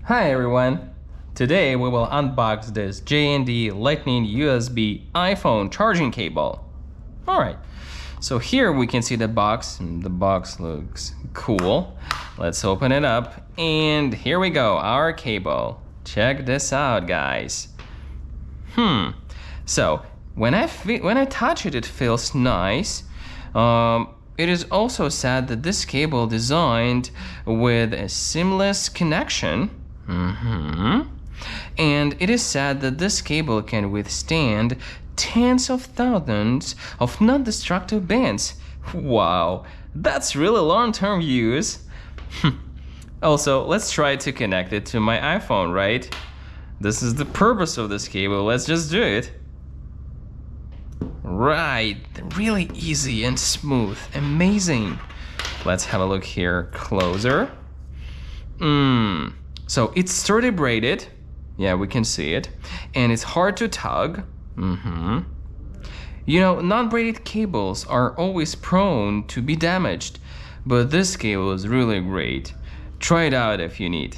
Hi everyone! Today we will unbox this J&D Lightning USB iPhone charging cable. Alright, so here we can see the box. The box looks cool. Let's open it up and here we go, our cable. Check this out, guys. So when I touch it, it feels nice. It is also said that this cable designed with a seamless connection. And it is said that this cable can withstand tens of thousands of non-destructive bends. Wow, that's really long-term use. Also, let's try to connect it to my iPhone, right? This is the purpose of this cable. Let's just do it. Right, really easy and smooth. Amazing. Let's have a look here closer. So it's sturdy braided. Yeah, we can see it. And it's hard to tug. You know, non-braided cables are always prone to be damaged, but this cable is really great. Try it out if you need.